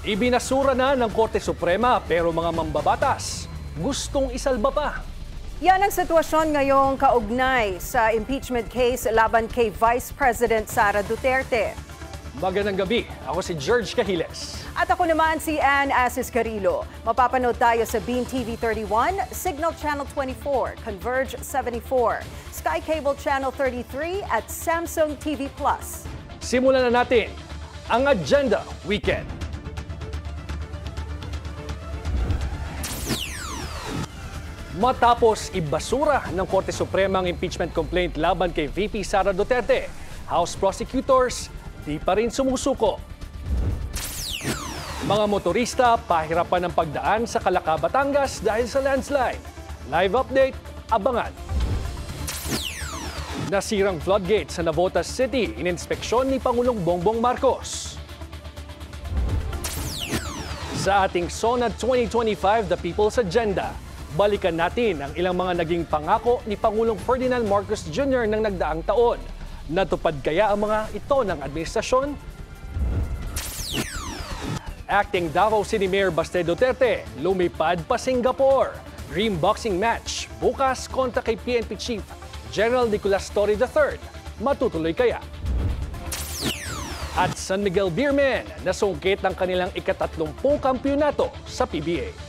Ibinasura na ng Korte Suprema pero mga mambabatas gustong isalba pa. Yan ang sitwasyon ngayong kaugnay sa impeachment case laban kay Vice President Sara Duterte. Magandang gabi, ako si George Cahiles. At ako naman si Ann Asis Carrillo. Mapapanood tayo sa Beam TV 31, Signal Channel 24, Converge 74, Sky Cable Channel 33 at Samsung TV Plus. Simulan na natin ang Agenda Weekend. Matapos ibasura ng Korte Suprema ang impeachment complaint laban kay VP Sara Duterte, House prosecutors di pa rin sumusuko. Mga motorista pahirapan ng pagdaan sa Calaca, Batangas dahil sa landslide. Live update, abangan. Nasirang floodgate sa Navotas City, ininspeksyon ni Pangulong Bongbong Marcos. Sa ating SONA 2025, The People's Agenda, balikan natin ang ilang mga naging pangako ni Pangulong Ferdinand Marcos Jr. ng nagdaang taon. Natupad kaya ang mga ito ng administrasyon? Acting Davao City Mayor Baste Duterte, lumipad pa Singapore. Dream boxing match, bukas kontra kay PNP Chief General Nicolas Torre III. Matutuloy kaya? At San Miguel Beermen, nasungkit ang kanilang ika-30 kampyonato sa PBA.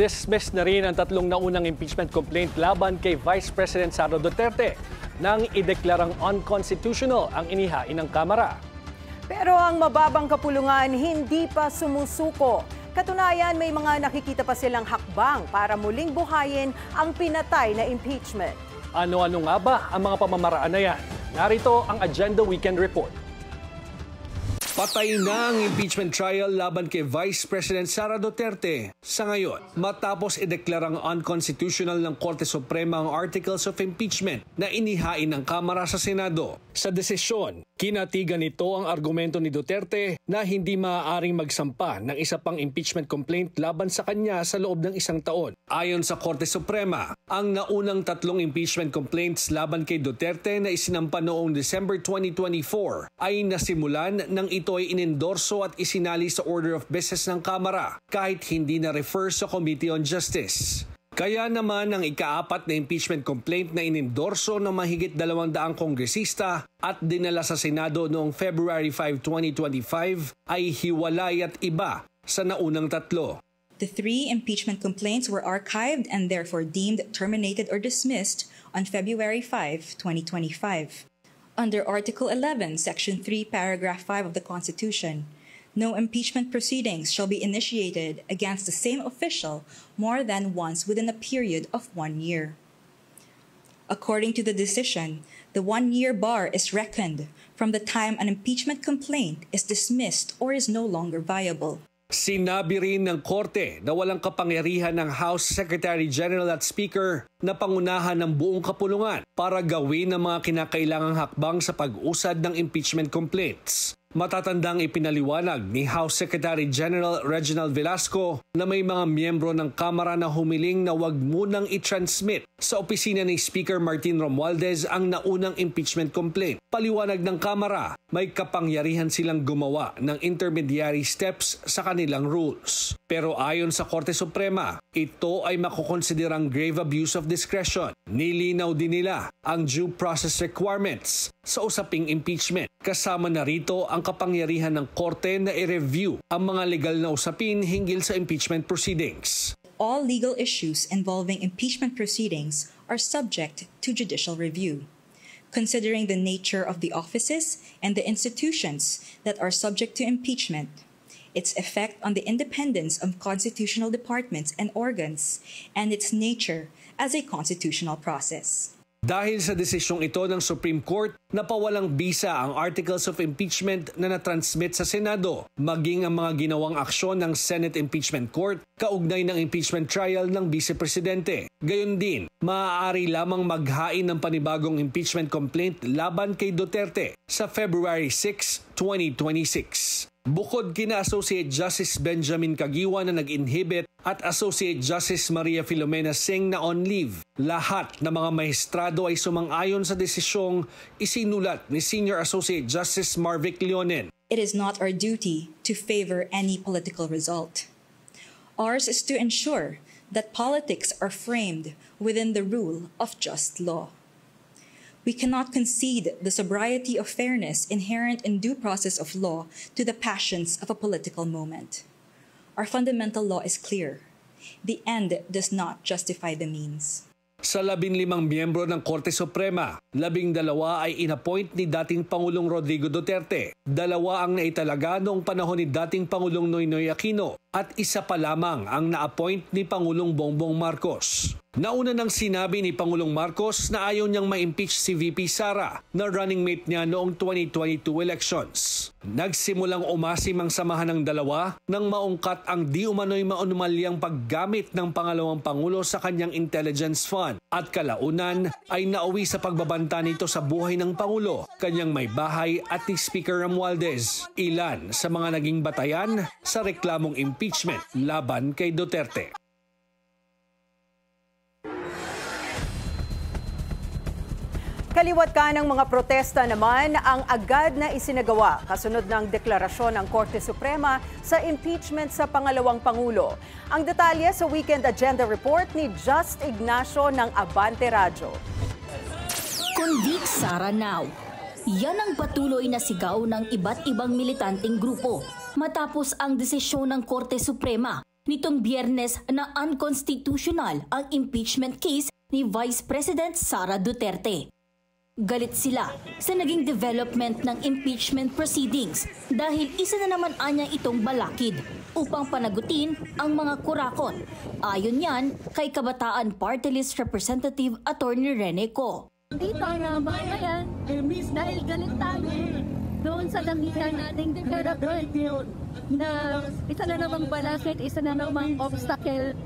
Dismissed na rin ang tatlong naunang impeachment complaint laban kay Vice President Sara Duterte nang ideklarang unconstitutional ang inihain ng Kamara. Pero ang mababang kapulungan hindi pa sumusuko. Katunayan, may mga nakikita pa silang hakbang para muling buhayin ang pinatay na impeachment. Ano-ano nga ba ang mga pamamaraan na yan? Narito ang Agenda Weekend Report. Patay na ang impeachment trial laban kay Vice President Sara Duterte sa ngayon matapos ideklarang unconstitutional ng Korte Suprema ang Articles of Impeachment na inihain ng Kamara sa Senado. Sa desisyon, kinatigan nito ang argumento ni Duterte na hindi maaaring magsampa ng isa pang impeachment complaint laban sa kanya sa loob ng isang taon. Ayon sa Korte Suprema, ang naunang tatlong impeachment complaints laban kay Duterte na isinampa noong December 2024 ay nasimulan ng ito ay inendorso at isinali sa Order of Business ng Kamara kahit hindi na-refer sa Committee on Justice. Kaya naman ang ika-4 na impeachment complaint na inendorso ng mahigit 200 kongresista at dinala sa Senado noong February 5, 2025 ay hiwalay at iba sa naunang tatlo. The 3 impeachment complaints were archived and therefore deemed terminated or dismissed on February 5, 2025. Under Article 11, Section 3, Paragraph 5 of the Constitution, no impeachment proceedings shall be initiated against the same official more than once within a period of 1 year. According to the decision, the 1-year bar is reckoned from the time an impeachment complaint is dismissed or is no longer viable. Sinabi rin ng Korte na walang kapangyarihan ng House Secretary General at Speaker na pangunahan ng buong kapulungan para gawin ang mga kinakailangang hakbang sa pag-usad ng impeachment complaints. Matatandang ipinaliwanag ni House Secretary General Reginald Velasco na may mga miyembro ng Kamara na humiling na wag munang i-transmit sa opisina ni Speaker Martin Romualdez ang naunang impeachment complaint. Paliwanag ng Kamara, may kapangyarihan silang gumawa ng intermediary steps sa kanilang rules. Pero ayon sa Korte Suprema, ito ay makukonsiderang grave abuse of discretion. Nilinaw din nila ang due process requirements sa usaping impeachment. Kasama na rito ang kapangyarihan ng Korte na i-review ang mga legal na usapin hinggil sa impeachment proceedings. All legal issues involving impeachment proceedings are subject to judicial review. Considering the nature of the offices and the institutions that are subject to impeachment, its effect on the independence of constitutional departments and organs, and its nature as a constitutional process. Dahil sa desisyong ito ng Supreme Court, napawalang bisa ang articles of impeachment na natransmit sa Senado, maging ang mga ginawang aksyon ng Senate Impeachment Court kaugnay ng impeachment trial ng Vice Presidente. Gayon din, maaari lamang maghain ng panibagong impeachment complaint laban kay Duterte sa February 6, 2026. Bukod kina Associate Justice Benjamin Caguiwa na nag-inhibit at Associate Justice Maria Filomena Singh na on leave, lahat ng mga maestrado ay sumang-ayon sa desisyong isinulat ni Senior Associate Justice Marvic Leonen. It is not our duty to favor any political result. Ours is to ensure that politics are framed within the rule of just law. We cannot concede the sobriety of fairness inherent in due process of law to the passions of a political moment. Our fundamental law is clear. The end does not justify the means. Sa 15 miyembro ng Korte Suprema, 12 ay inappoint ni dating Pangulong Rodrigo Duterte, 2 ang naitalaga noong panahon ni dating Pangulong Noynoy Aquino, at 1 pa lamang ang na-appoint ni Pangulong Bongbong Marcos. Nauna nang sinabi ni Pangulong Marcos na ayaw niyang ma-impeach si VP Sara na running mate niya noong 2022 elections. Nagsimulang umasim ang samahan ng dalawa nang maungkat ang di umano'y maunumalyang paggamit ng pangalawang Pangulo sa kanyang intelligence fund at kalaunan ay nauwi sa pagbabanta nito sa buhay ng Pangulo, kanyang may bahay at ni Speaker Romualdez, ilan sa mga naging batayan sa reklamong impeachment laban kay Duterte. Kaliwat ka ng mga protesta naman ang agad na isinagawa kasunod ng deklarasyon ng Korte Suprema sa impeachment sa pangalawang Pangulo. Ang detalye sa Weekend Agenda Report ni Just Ignacio ng Abante Radyo. Convict Sara now. Yan ang patuloy na sigaw ng iba't ibang militanteng grupo matapos ang desisyon ng Korte Suprema nitong Biyernes na unconstitutional ang impeachment case ni Vice President Sara Duterte. Galit sila sa naging development ng impeachment proceedings dahil isa na naman anya itong balakid upang panagutin ang mga kurakot. Ayon yan kay Kabataan Party List Representative Attorney Rene Co. Dito na ba yan? Dahil galit tayo doon sa nakita nating deklarasyon na isa na namang balakid, isa na namang obstacle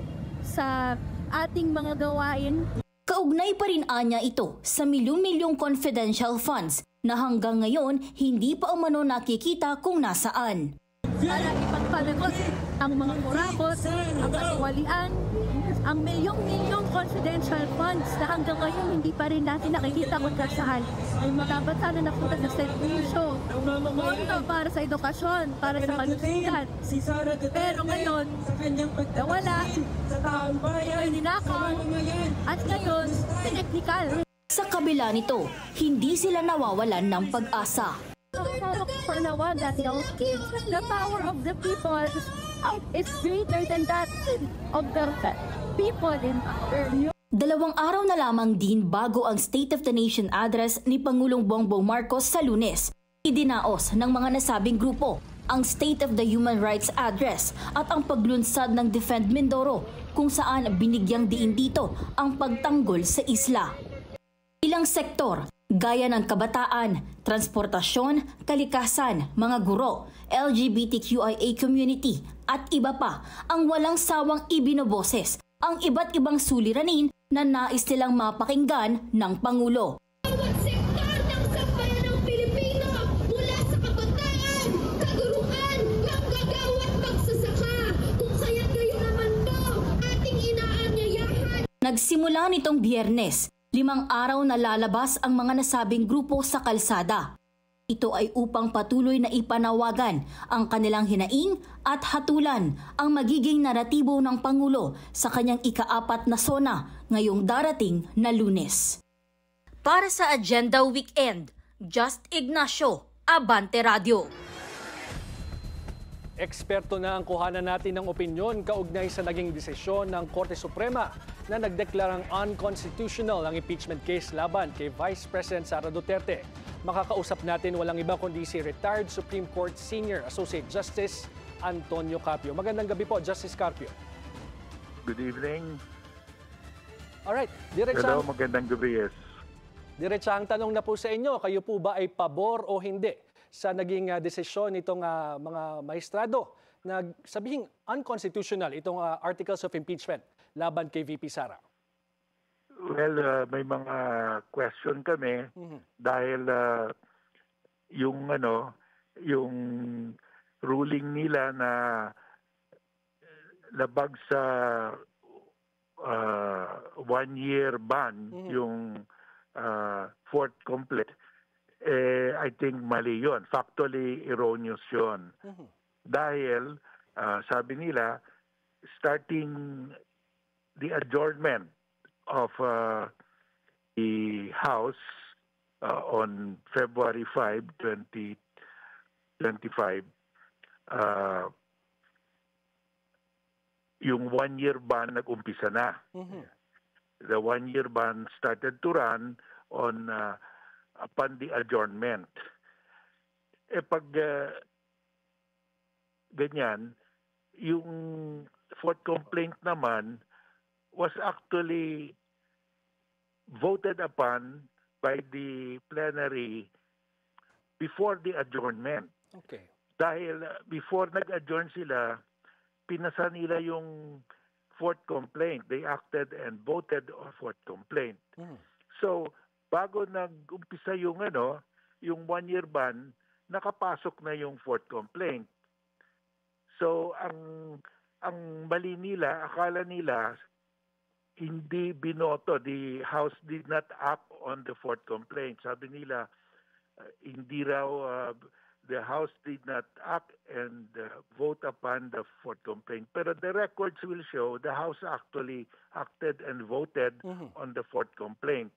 sa ating mga gawain. Kaugnay pa rin anya ito sa milyong-milyong confidential funds na hanggang ngayon hindi pa umano nakikita kung nasaan. Para ipagpalagos ang mga kurakot, ang kasuwalian, ang milyong-milyong confidential funds na hanggang ngayon hindi pa rin natin nakikita kung saan. Dapat sana napunta sa servisyo, moto para sa edukasyon, para sa kalusugan. Pero ngayon, nawala, ninakaw, at ngayon, technical. Sa kabila nito, hindi sila nawawalan ng pag-asa. For the one that knows kids, the power of the people is greater than that of the people in power. 2 araw na lamang din bago ang State of the Nation address ni Pangulong Bongbong Marcos sa Lunes, idinaos ng mga nasabing grupo ang State of the Human Rights Address at ang paglunsad ng Defend Mindoro kung saan binigyang diin dito ang pagtanggol sa isla. Ilang sektor, gaya ng kabataan, transportasyon, kalikasan, mga guro, LGBTQIA community at iba pa ang walang sawang ibinoboses ang iba't ibang suliranin na nais nilang mapakinggan ng Pangulo. Bawat sektor ng sambayan ng Pilipino, mula sa kabataan, kaguruan, manggagawa at pagsasaka, kung kaya't kayo naman po, ating inaanyayahan. Nagsimula nitong Biyernes, 5 araw na lalabas ang mga nasabing grupo sa kalsada. Ito ay upang patuloy na ipanawagan ang kanilang hinaing at hatulan ang magiging naratibo ng Pangulo sa kanyang ika-4 na sona ngayong darating na Lunes. Para sa Agenda Weekend, Just Ignacio, Abante Radio. Eksperto na ang kuhanan natin ng opinyon kaugnay sa naging desisyon ng Korte Suprema na nagdeklarang unconstitutional ang impeachment case laban kay Vice President Sara Duterte. Makakausap natin walang iba kundi si retired Supreme Court Senior Associate Justice Antonio Carpio. Magandang gabi po, Justice Carpio. Good evening. Alright, Hello, magandang gabi, yes. diretsahang tanong na po sa inyo, kayo po ba ay pabor o hindi sa naging desisyon nitong mga maestrado na sabihing unconstitutional itong articles of impeachment laban kay VP Sara? Well, may mga question kami dahil yung ruling nila na labag sa 1-year ban yung fourth complaint, I think mali yun. Factually erroneous yun. Dahil, sabi nila, starting the adjournment of the House on February 5, 2025, yung 1-year ban nag-umpisa na. The 1-year ban started to run on upon the adjournment. Pag ganyan, yung fourth complaint naman was actually voted upon by the plenary before the adjournment. Okay. Dahil before nag-adjourn sila, pinasa nila yung fourth complaint. They acted and voted on fourth complaint. So, bago nag-umpisa yung 1-year ban, nakapasok na yung fourth complaint. So, ang mali nila, akala nila, hindi binoto. The House did not act on the fourth complaint. Sabi nila, hindi raw, the House did not act and vote upon the fourth complaint. Pero the records will show the House actually acted and voted on the fourth complaint.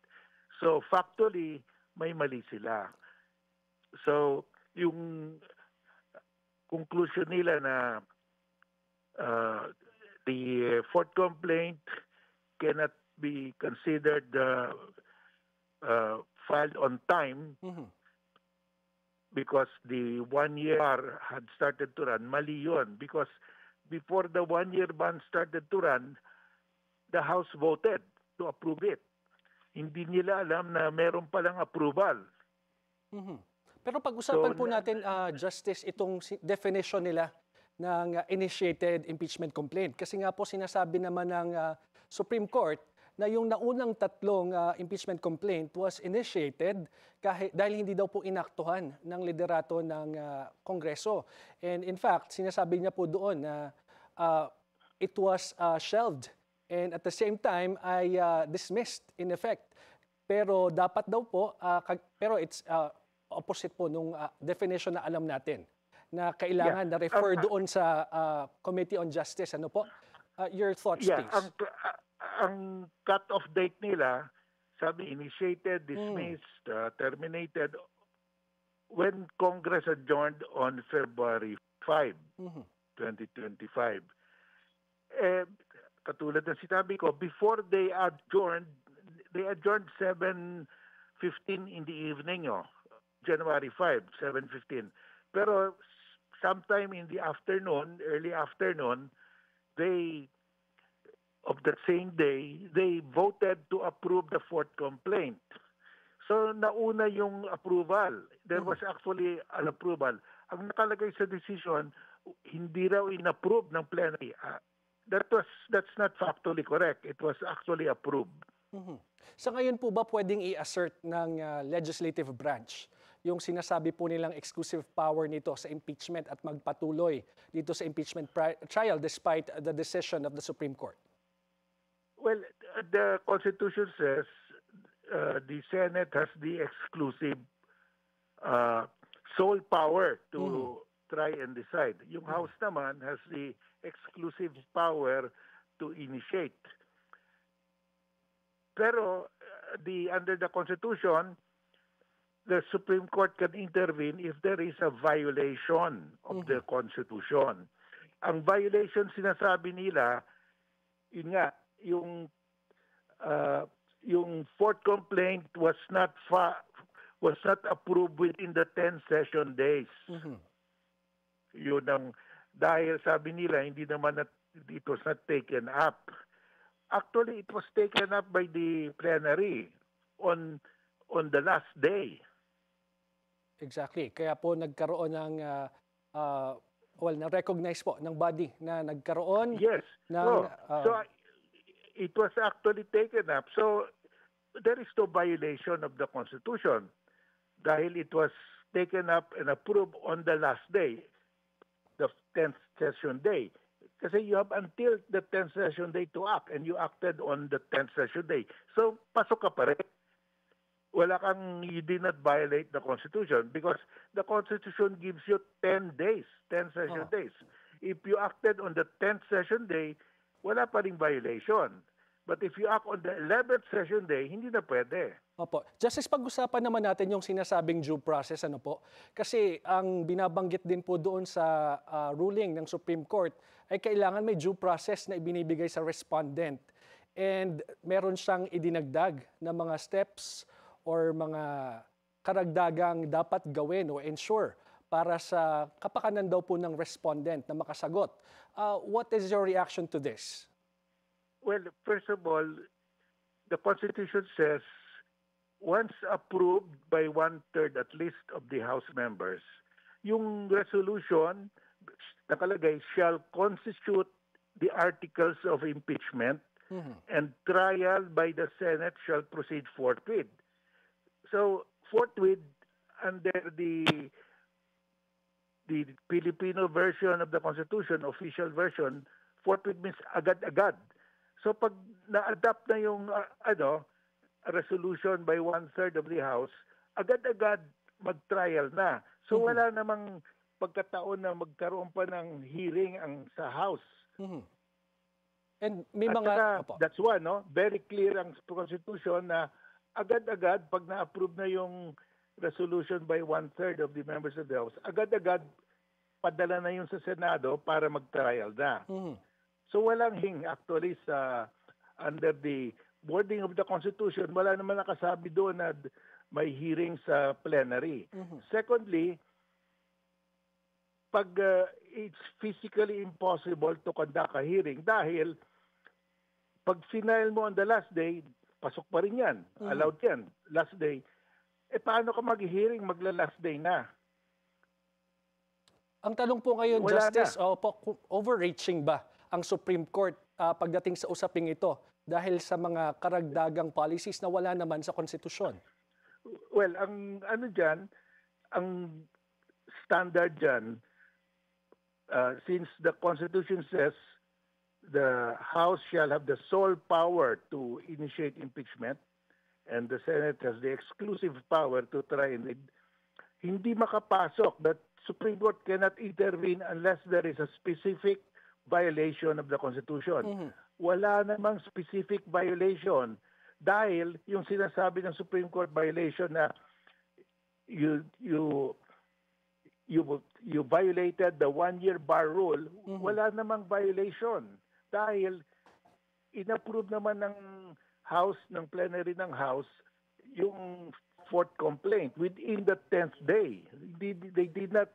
So, factually, may mali sila. So, yung conclusion nila na the fourth complaint cannot be considered filed on time because the 1-year had started to run. Mali yun. Because before the 1-year ban started to run, the House voted to approve it. Hindi nila alam na meron palang approval. Pero pag-usapan po natin, Justice, itong definition nila ng initiated impeachment complaint. Kasi nga po sinasabi naman ng Supreme Court na yung naunang tatlong impeachment complaint was initiated dahil hindi daw po inaktuhan ng liderato ng Kongreso. And in fact, sinasabi niya po doon na it was shelved and at the same time ay dismissed in effect. Pero dapat daw po, pero it's opposite po nung definition na alam natin na kailangan na refer doon sa Committee on Justice. Ano po? Your thoughts, please. Ang cut-off date nila, sabi initiated, dismissed, terminated when Congress adjourned on February 5, 2025. Katulad ng sinabi ko, before they adjourned 7:15 in the evening, January 5, 7:15. Pero sometime in the afternoon, early afternoon, of the same day, they voted to approve the fourth complaint. So nauna yung approval. There was actually an approval. Ang nakalagay sa decision, hindi raw inapprove ng plenary. That's not factually correct. It was actually approved. Sa ngayon po ba pwedeng i-assert ng legislative branch yung sinasabi po nilang exclusive power nito sa impeachment at magpatuloy dito sa impeachment trial despite the decision of the Supreme Court? Well, the Constitution says the Senate has the exclusive sole power to try and decide. Yung House naman has the exclusive power to initiate. Pero under the Constitution, the Supreme Court can intervene if there is a violation of the Constitution. Ang violation sinasabi nila, yun nga, yung fourth complaint was not approved within the 10 session days. Yun ang dahil sabi nila hindi naman it was not taken up. Actually, it was taken up by the plenary on the last day. Exactly. Kaya po nagkaroon ng na-recognize po ng body na nagkaroon Yes. ng So it was actually taken up. So there is no violation of the Constitution dahil it was taken up and approved on the last day, the 10th session day. Kasi you have until the 10th session day to act and you acted on the 10th session day. So pasok ka pa rin. You did not violate the Constitution because the Constitution gives you 10 days, 10 session days. If you acted on the 10th session day, wala pa ring violation. But if you act on the 11th session day, hindi na pwede. Opo. Justice, pag-usapan naman natin yung sinasabing due process, ano po? Kasi ang binabanggit din po doon sa ruling ng Supreme Court ay kailangan may due process na ibinibigay sa respondent. And meron siyang idinagdag na mga steps or mga karagdagang dapat gawin o ensure para sa kapakanan daw po ng respondent na makasagot. What is your reaction to this? Well, first of all, the Constitution says once approved by 1/3 at least of the House members, yung resolution nakalagay shall constitute the articles of impeachment and trial by the Senate shall proceed forthwith. So forthwith under the Filipino version of the Constitution, official version, forthwith means agad-agad. So pag na-adapt na yung resolution by 1/3 of the House, agad-agad mag-trial na. So wala namang pagkataon na magkaroon pa ng hearing sa House. And may mga that's one, no? Very clear ang Constitution na agad-agad pag na-approve na yung resolution by 1/3 of the members of the House, agad-agad padala na yun sa Senado para mag-trial na. So walang actually under the wording of the Constitution, wala naman nakasabi doon na may hearing sa plenary. Secondly, pag it's physically impossible to conduct a hearing dahil pag final mo on the last day, pasok pa rin yan. Allowed yan. Last day. Paano ka mag-hearing? Magla-last day na. Ang tanong po ngayon, Wala Justice, overreaching ba ang Supreme Court pagdating sa usaping ito dahil sa mga karagdagang policies na wala naman sa konstitusyon? Well, ang standard dyan, since the Constitution says the House shall have the sole power to initiate impeachment and the Senate has the exclusive power to try and hindi makapasok. That Supreme Court cannot intervene unless there is a specific violation of the Constitution. Wala namang specific violation dahil yung sinasabi ng Supreme Court violation na you violated the 1-year bar rule, wala namang violation. Dahil inapprove naman ng House, ng plenary ng House, yung fourth complaint within the 10th day. They did not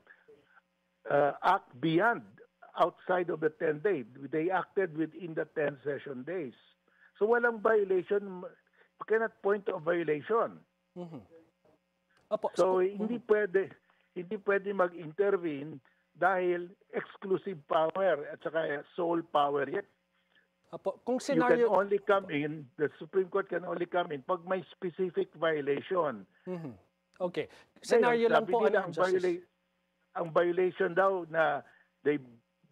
act beyond, outside of the 10th day. They acted within the 10 session days. So walang violation. You cannot point to a violation. So hindi pwede mag-intervene dahil exclusive power at saka sole power yet. Kung scenario, you can only come in, the Supreme Court can only come in pag may specific violation. Okay. Scenario lang po, ang violation daw na they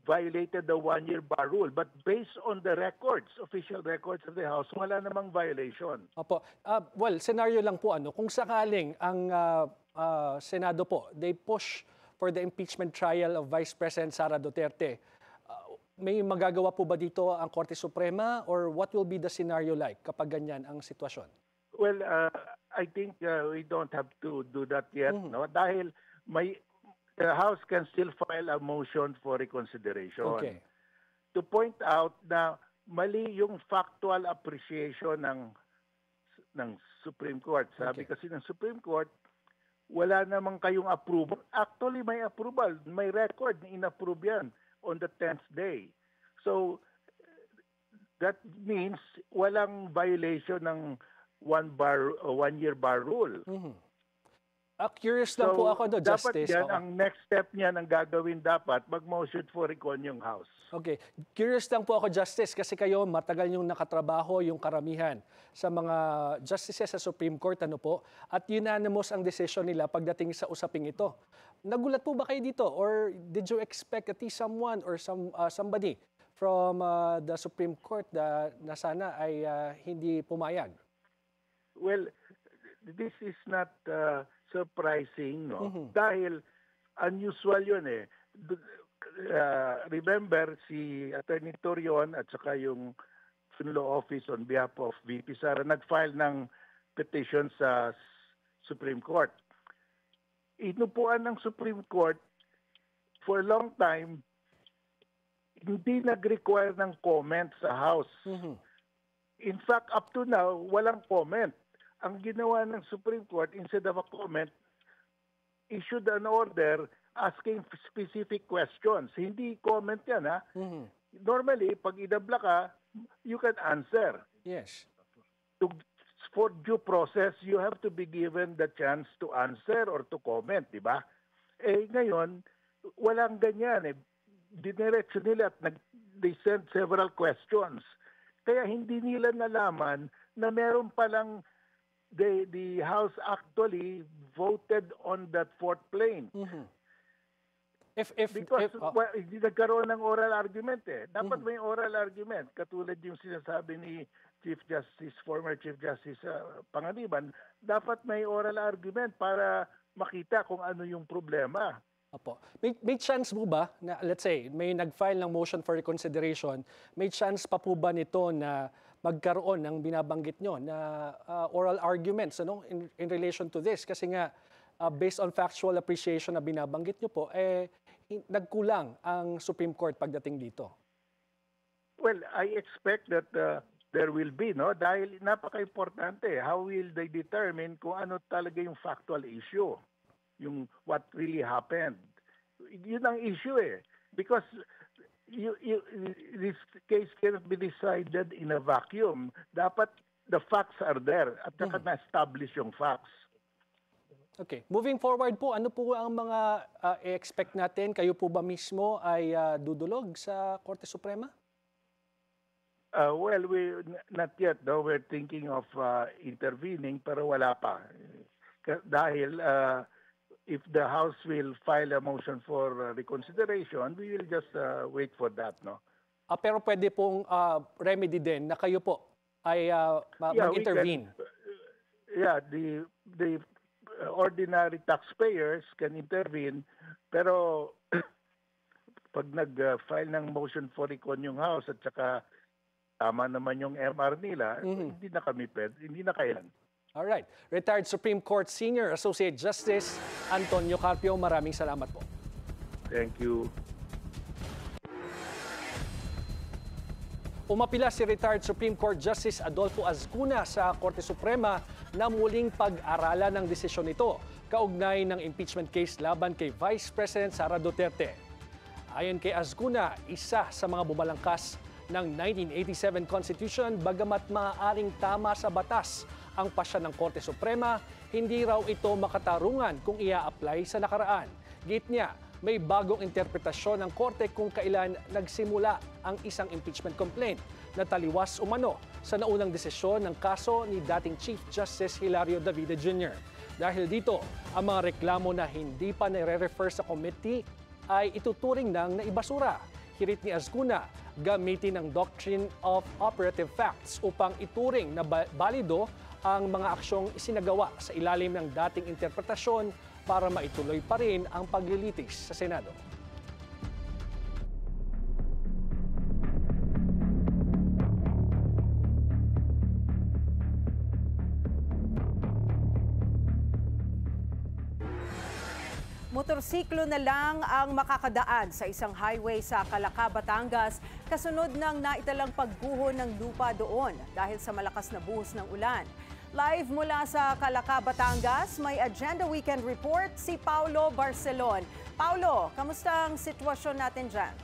violated the 1-year bar rule. But based on the records, official records of the House, wala namang violation. Well, scenario lang po, kung sakaling ang Senado po, they push for the impeachment trial of Vice President Sara Duterte, may magagawa po ba dito ang Korte Suprema or what will be the scenario like kapag ganyan ang sitwasyon? Well, I think we don't have to do that yet, no? Dahil the House can still file a motion for reconsideration. Okay. To point out na mali yung factual appreciation ng Supreme Court. Sabi kasi ng Supreme Court, wala namang kayong approval. Actually, may approval. May record na in-approve yan. on the 10th day. So that means walang violation ng one-year bar rule. Curious lang po ako do, dapat Justice. yan, ang next step niyan ang gagawin dapat, mag-motion for recon yung House. Okay. Curious lang po ako, Justice, kasi kayo matagal yung nakatrabaho yung karamihan sa mga justices sa Supreme Court, ano po, at unanimous ang decision nila pagdating sa usaping ito. Nagulat po ba kayo dito? Or did you expect at least someone or somebody from the Supreme Court na sana ay hindi pumayag? Well, this is not surprising, no? Dahil unusual yun eh. Remember, si Attorney Torion at saka yung Law Office on behalf of VP Sara nag-file ng petition sa Supreme Court. Inupuan ng Supreme Court for a long time, hindi nag-require ng comment sa House. In fact, up to now, walang comment. Ang ginawa ng Supreme Court, instead of a comment, issued an order asking specific questions. Hindi comment yan, ha? Normally, pag idabla ka, you can answer. Yes. For due process, you have to be given the chance to answer or to comment, di ba? Eh, ngayon, walang ganyan. Diniretso nila at they sent several questions. Kaya hindi nila nalaman na meron palang the House actually voted on that fourth plane. Because hindi nagkaroon ng oral argument eh. Dapat may oral argument. Katulad yung sinasabi ni former Chief Justice Panganiban, dapat may oral argument para makita kung ano yung problema. Opo. May chance po ba na, let's say, may nag-file ng motion for reconsideration, may chance pa po ba nito na magkaroon ng binabanggit nyo na oral arguments in relation to this? Kasi nga, based on factual appreciation na binabanggit nyo po, nagkulang ang Supreme Court pagdating dito. Well, I expect that there will be, no? Dahil napaka-importante. How will they determine kung ano talaga yung factual issue? Yung what really happened. Yun ang issue eh. Because this case cannot be decided in a vacuum. Dapat the facts are there at saka na-establish yung facts. Okay. Moving forward po, ano po ang mga i-expect natin? Kayo po ba mismo ay dudulog sa Korte Suprema? Well, not yet. Though we're thinking of intervening, pero wala pa. Dahil if the House will file a motion for reconsideration, we will just wait for that, no? Pero pwede pong remedy din na kayo po ay mag-intervene. The ordinary taxpayers can intervene, pero pag nag-file ng motion for recon yung House at saka tama naman yung MR nila, hindi na kami pwede, hindi na kailan. All right. Retired Supreme Court Senior Associate Justice Antonio Carpio, maraming salamat po. Thank you. Umapila si retired Supreme Court Justice Adolfo Azcuna sa Korte Suprema na muling pag-aralan ng desisyon nito kaugnay ng impeachment case laban kay Vice President Sara Duterte. Ayon kay Azcuna, isa sa mga bumalangkas ng 1987 Constitution, bagamat maaaring tama sa batas ang pasya ng Korte Suprema, hindi raw ito makatarungan kung ia-apply sa nakaraan. Git niya, may bagong interpretasyon ng Korte kung kailan nagsimula ang isang impeachment complaint na taliwas umano sa naunang desisyon ng kaso ni dating Chief Justice Hilario Davide Jr. Dahil dito, ang mga reklamo na hindi pa nire-refer sa committee ay ituturing ng naibasura. Hirit ni Azcuna, gamitin ang Doctrine of Operative Facts upang ituring na balido ang mga aksyong isinagawa sa ilalim ng dating interpretasyon para maituloy pa rin ang paglilitis sa Senado. Motorsiklo na lang ang makakadaan sa isang highway sa Calaca, Batangas kasunod ng naitalang pagguho ng lupa doon dahil sa malakas na buhos ng ulan. Live mula sa Calaca, Batangas, may Agenda Weekend Report si Paulo Barcelon. Paulo, kamusta ang sitwasyon natin dyan?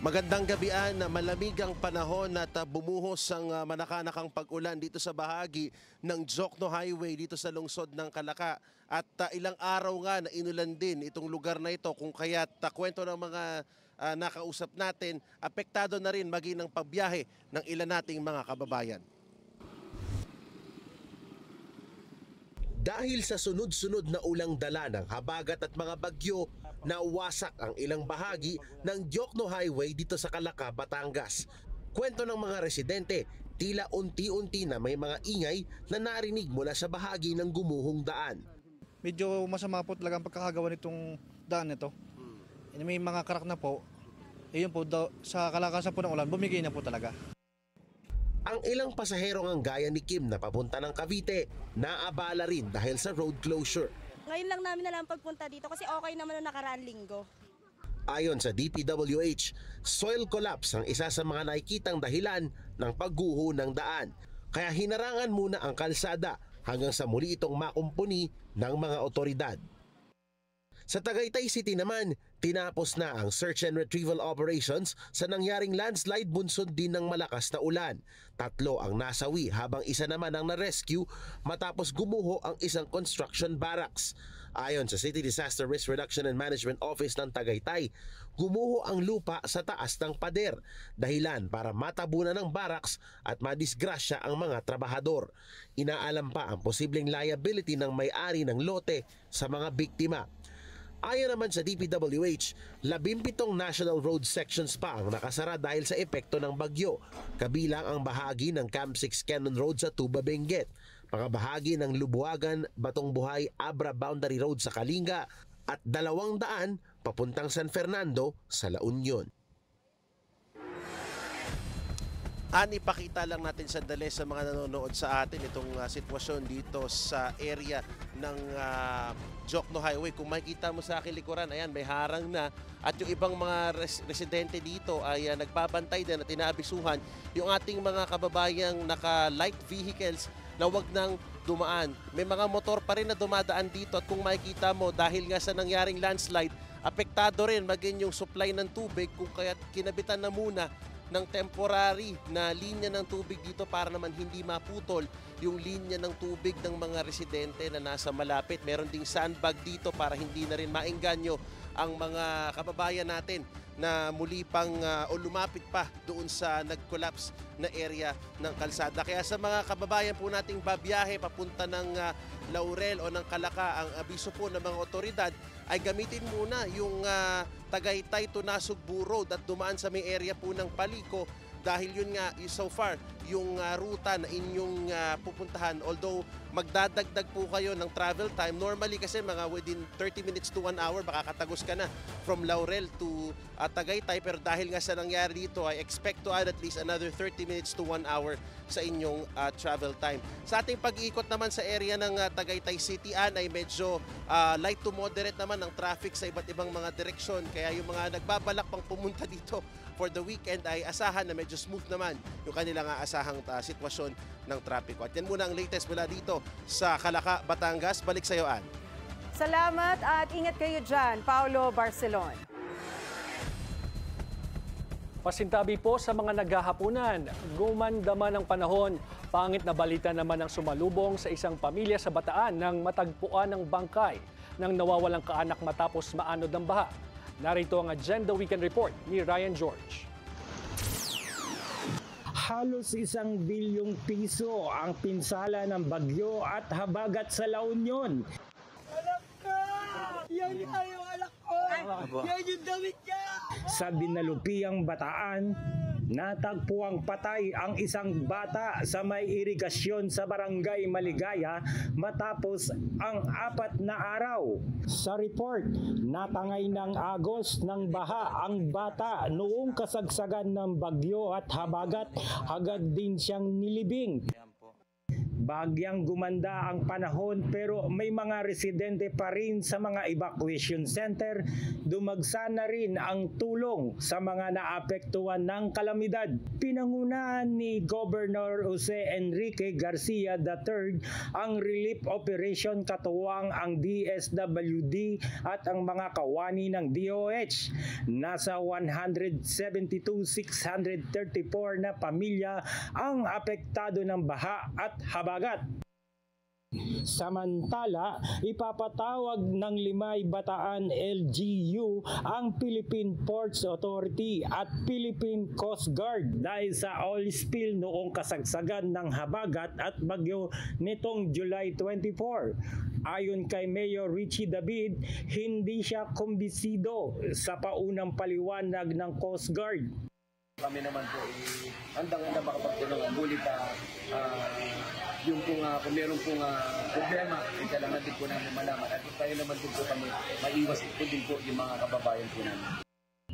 Magandang gabian, malamig ang panahon at bumuhos ang manakanakang pag-ulan dito sa bahagi ng Jokno Highway dito sa lungsod ng Calaca. At ilang araw nga na inulan din itong lugar na ito kung kaya't kwento ng mga nakausap natin, apektado na rin maging ang pagbiyahe ng ilan nating mga kababayan. Dahil sa sunod-sunod na ulang dala ng habagat at mga bagyo, nawasak ang ilang bahagi ng Jokno Highway dito sa Calaca, Batangas. Kwento ng mga residente, tila unti-unti na may mga ingay na narinig mula sa bahagi ng gumuhong daan. Medyo masama po talaga ang pagkakagawa nitong daan nito. May mga crack na po. Yun po, sa kalakasan po ng ulan, bumigay na po talaga. Ang ilang pasahero ng gaya ni Kim na papunta ng Cavite, naabala rin dahil sa road closure. Ngayon lang namin nalang pagpunta dito kasi okay naman nung nakaraang linggo. Ayon sa DPWH, soil collapse ang isa sa mga nakikitang dahilan ng pagguho ng daan. Kaya hinarangan muna ang kalsada hanggang sa muli itong makumpuni ng mga otoridad. Sa Tagaytay City naman, tinapos na ang search and retrieval operations sa nangyaring landslide bunsod din ng malakas na ulan. 3 ang nasawi habang isa naman ang na-rescue matapos gumuho ang isang construction barracks. Ayon sa City Disaster Risk Reduction and Management Office ng Tagaytay, gumuho ang lupa sa taas ng pader, dahilan para matabunan ng barracks at madisgrasya ang mga trabahador. Inaalam pa ang posibleng liability ng may-ari ng lote sa mga biktima. Ayon naman sa DPWH, 17 national road sections pa ang nakasara dahil sa epekto ng bagyo, kabilang ang bahagi ng Camp 6 Cannon Road sa Tuba Benguet, mga bahagi ng Lubuagan, Batong Buhay, Abra Boundary Road sa Kalinga at 200 papuntang San Fernando sa La Union. Ipakita lang natin sandali sa mga nanonood sa atin itong sitwasyon dito sa area ng Jokno Highway. Kung makikita mo sa aking likuran, ayan, may harang na at yung ibang mga residente dito ay nagbabantay din at inaabisuhan yung ating mga kababayang naka-light vehicles na wag nang dumaan. May mga motor pa rin na dumadaan dito at kung makikita mo dahil nga sa nangyaring landslide, apektado rin maging yung supply ng tubig kung kaya't kinabitan na muna ng temporary na linya ng tubig dito para naman hindi maputol yung linya ng tubig ng mga residente na nasa malapit. Meron ding sandbag dito para hindi na rin maengganyo ang mga kababayan natin na muli pang o lumapit pa doon sa nag-collapse na area ng kalsada. Kaya sa mga kababayan po nating babiyahe papunta ng Laurel o ng Calaca, ang abiso po ng mga otoridad ay gamitin muna yung Tagaytay to Nasugbu Road at dumaan sa may area po ng Palico dahil yun nga so far yung ruta na inyong pupuntahan, although magdadagdag po kayo ng travel time. Normally kasi mga within 30 minutes to 1 hour baka katagos ka na from Laurel to Tagaytay, pero dahil nga sa nangyari dito I expect to add at least another 30 minutes to 1 hour sa inyong travel time. Sa ating pag-iikot naman sa area ng Tagaytay City ay medyo light to moderate naman ang traffic sa iba't ibang mga direksyon, kaya yung mga nagbabalak pang pumunta dito for the weekend ay asahan na medyo smooth naman yung kanilang asahang sitwasyon ng trapiko. At yan muna ang latest mula dito sa Calaca, Batangas. Balik sa iyo, Ann. Salamat at ingat kayo dyan, Paulo Barcelon. Pasintabi po sa mga naghahapunan. Gumanda man ang panahon. Pangit na balita naman ang sumalubong sa isang pamilya sa Bataan nang matagpuan ng bangkay ng nawawalang kaanak matapos maanod ng baha. Narito ang Agenda Weekend Report ni Ryan George. Halos 1 bilyong piso ang pinsala ng bagyo at habagat sa La Union. Anak ka! Yan yung anak ko! Yan yung damit niya! Sa Binalupiang Bataan, natagpuang patay ang isang bata sa may irigasyon sa Barangay Maligaya matapos ang 4 na araw. Sa report, natangay ng agos ng baha ang bata noong kasagsagan ng bagyo at habagat, agad din siyang nilibing. Bagyang gumanda ang panahon pero may mga residente pa rin sa mga evacuation center. Dumagsa na rin ang tulong sa mga naapektuhan ng kalamidad. Pinangunahan ni Governor Jose Enrique Garcia III ang relief operation katuwang ang DSWD at ang mga kawani ng DOH. Nasa 172,634 na pamilya ang apektado ng baha at habagat. Samantala, ipapatawag ng Limay Bataan LGU ang Philippine Ports Authority at Philippine Coast Guard dahil sa oil spill noong kasagsagan ng habagat at bagyo nitong July 24. Ayon kay Mayor Richie David, hindi siya kumbisido sa paunang paliwanag ng Coast Guard. Kami naman po handang-handa makapagtulungan. Ngunit yung kung meron pong problema, kailangan din po namin malaman. At tayo naman din po kami maiwas po din po yung mga kababayan po namin.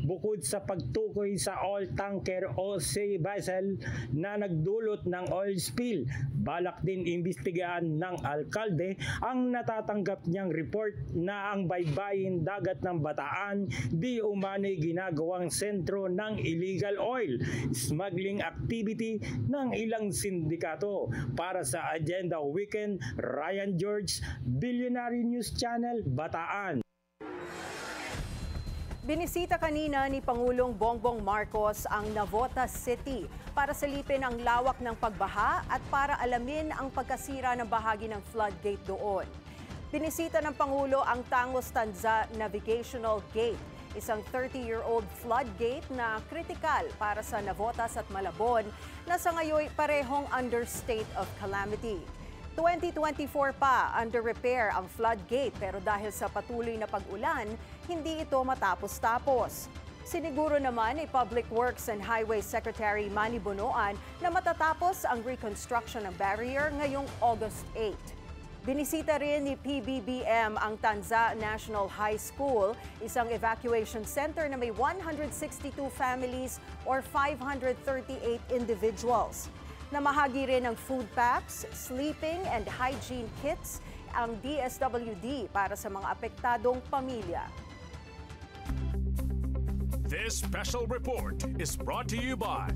Bukod sa pagtukoy sa oil tanker o sea vessel na nagdulot ng oil spill, balak din imbestigahan ng alkalde ang natatanggap niyang report na ang baybayin dagat ng Bataan di umano'y ginagawang sentro ng illegal oil smuggling activity ng ilang sindikato. Para sa Agenda Weekend, Ryan George, Billionaire News Channel, Bataan. Binisita kanina ni Pangulong Bongbong Marcos ang Navotas City para silipin ang lawak ng pagbaha at para alamin ang pagkasira ng bahagi ng floodgate doon. Binisita ng Pangulo ang Tangos Tanza Navigational Gate, isang 30-year-old floodgate na kritikal para sa Navotas at Malabon na sa ngayon parehong under state of calamity. 2024 pa under repair ang floodgate pero dahil sa patuloy na pag-ulan, hindi ito matapos-tapos. Siniguro naman ni Public Works and Highway Secretary Manny Bonoan na matatapos ang reconstruction ng barrier ngayong August 8. Binisita rin ni PBBM ang Tanza National High School, isang evacuation center na may 162 families or 538 individuals. Namahagi rin ng food packs, sleeping and hygiene kits ang DSWD para sa mga apektadong pamilya. This special report is brought to you by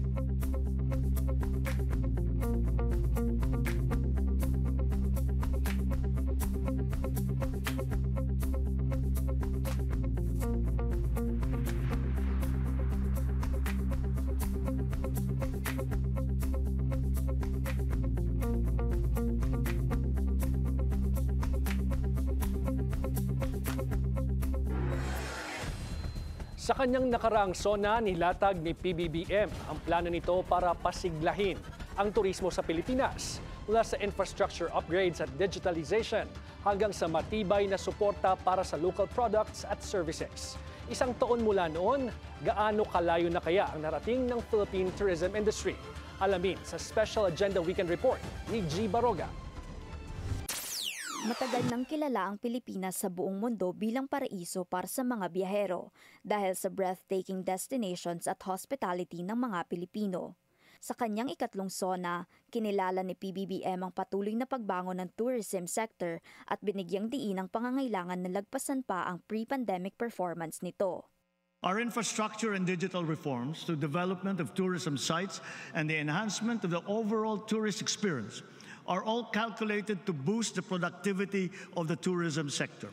Sa kanyang nakaraang SONA, nilatag ni PBBM ang plano nito para pasiglahin ang turismo sa Pilipinas mula sa infrastructure upgrades at digitalization hanggang sa matibay na suporta para sa local products at services. Isang taon mula noon, gaano kalayo na kaya ang narating ng Philippine tourism industry? Alamin sa Special Agenda Weekend Report ni G. Baroga. Matagal nang kilala ang Pilipinas sa buong mundo bilang paraiso para sa mga biyahero dahil sa breathtaking destinations at hospitality ng mga Pilipino. Sa kanyang ikatlong SONA, kinilala ni PBBM ang patuloy na pagbangon ng tourism sector at binigyang diin ang pangangailangan na lagpasan pa ang pre-pandemic performance nito. Our infrastructure and digital reforms to development of tourism sites and the enhancement of the overall tourist experience are all calculated to boost the productivity of the tourism sector.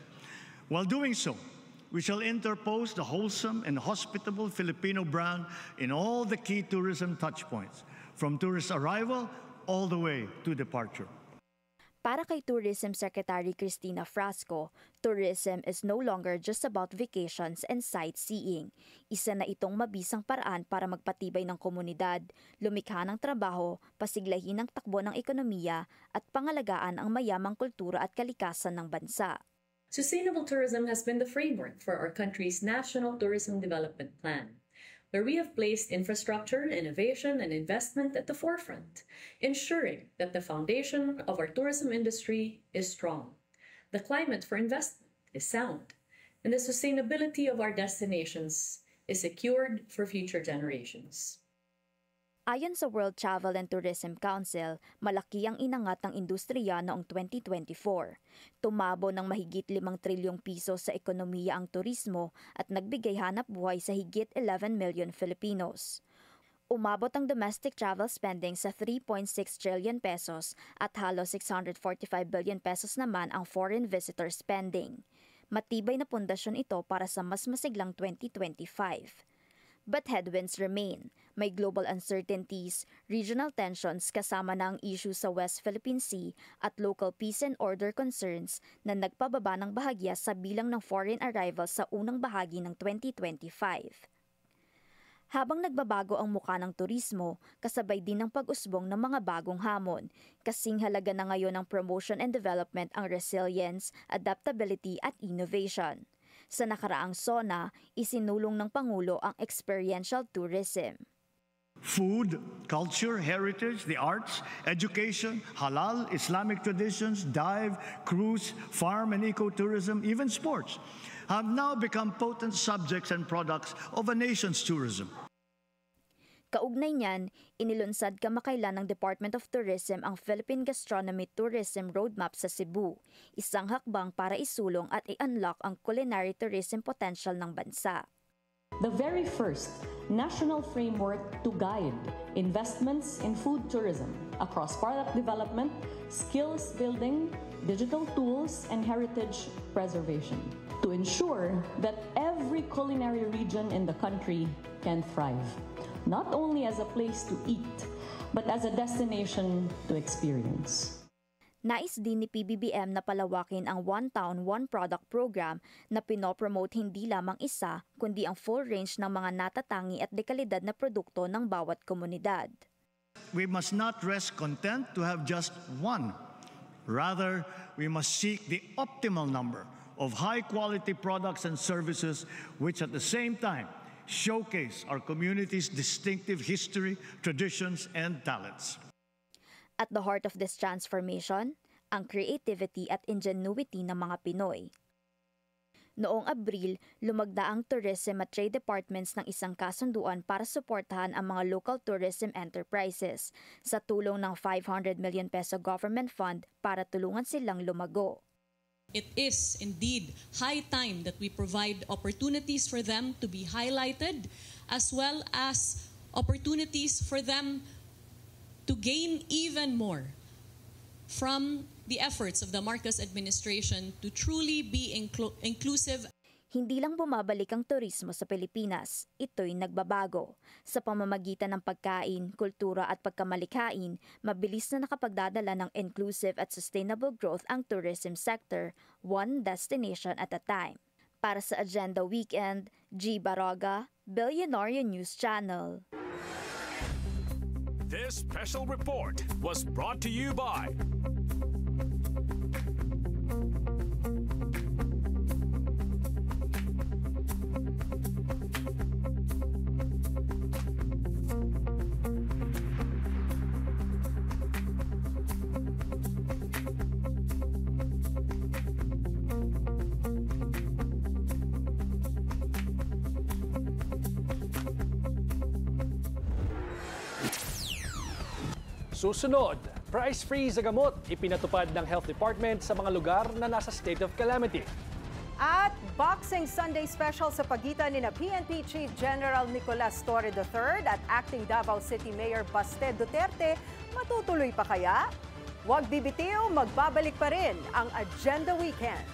While doing so, we shall interpose the wholesome and hospitable Filipino brand in all the key tourism touchpoints, from tourist arrival all the way to departure. Para kay Tourism Secretary Cristina Frasco, tourism is no longer just about vacations and sightseeing. Isa na itong mabisang paraan para magpatibay ng komunidad, lumikha ng trabaho, pasiglahin ang takbo ng ekonomiya at pangalagaan ang mayamang kultura at kalikasan ng bansa. Sustainable tourism has been the framework for our country's National Tourism Development Plan, where we have placed infrastructure, innovation, and investment at the forefront, ensuring that the foundation of our tourism industry is strong, the climate for investment is sound, and the sustainability of our destinations is secured for future generations. Ayon sa World Travel and Tourism Council, malaki ang inangat ng industriya noong 2024. Tumabo ng mahigit 5 trilyong piso sa ekonomiya ang turismo at nagbigay hanap buhay sa higit 11 million Filipinos. Umabot ang domestic travel spending sa 3.6 trillion pesos at halos 645 billion pesos naman ang foreign visitor spending. Matibay na pundasyon ito para sa mas masiglang 2025. But headwinds remain. May global uncertainties, regional tensions kasama na ang issue sa West Philippine Sea at local peace and order concerns na nagpababa ng bahagya sa bilang ng foreign arrivals sa unang bahagi ng 2025. Habang nagbabago ang muka ng turismo, kasabay din ng pag-usbong ng mga bagong hamon. Kasing halaga na ngayon ng promotion and development ang resilience, adaptability at innovation. Sa nakaraang SONA, isinulong ng Pangulo ang experiential tourism. Food, culture, heritage, the arts, education, halal, Islamic traditions, dive, cruise, farm and ecotourism, even sports have now become potent subjects and products of a nation's tourism. Kaugnay niyan, inilunsad kamakailan ng Department of Tourism ang Philippine Gastronomy Tourism Roadmap sa Cebu, isang hakbang para isulong at i-unlock ang culinary tourism potential ng bansa. The very first national framework to guide investments in food tourism across product development, skills building, digital tools, and heritage preservation to ensure that every culinary region in the country can thrive. Not only as a place to eat, but as a destination to experience. Nais din ni PBBM na palawakin ang One Town, One Product program na pinopromote hindi lamang isa, kundi ang full range ng mga natatangi at dekalidad na produkto ng bawat komunidad. We must not rest content to have just one. Rather, we must seek the optimal number of high-quality products and services which at the same time showcase our community's distinctive history, traditions, and talents. At the heart of this transformation, ang creativity at ingenuity ng mga Pinoy. Noong Abril, lumagda ang tourism at trade departments ng isang kasunduan para suportahan ang mga local tourism enterprises sa tulong ng 500 million peso government fund para tulungan silang lumago. It is indeed high time that we provide opportunities for them to be highlighted, as well as opportunities for them to gain even more from the efforts of the Marcos administration to truly be inclusive. Hindi lang bumabalik ang turismo sa Pilipinas, ito'y nagbabago. Sa pamamagitan ng pagkain, kultura at pagkamalikhain, mabilis na nakapagdadala ng inclusive at sustainable growth ang tourism sector, one destination at a time. Para sa Agenda Weekend, G. Baroga, Billionaire News Channel. This special report was brought to you by Susunod, price freeze sa gamot ipinatupad ng Health Department sa mga lugar na nasa state of calamity. At Boxing Sunday Special sa pagitan ni PNP Chief General Nicolas Torre III at Acting Davao City Mayor Baste Duterte, matutuloy pa kaya? Huwag bibitiw, magbabalik pa rin ang Agenda Weekend.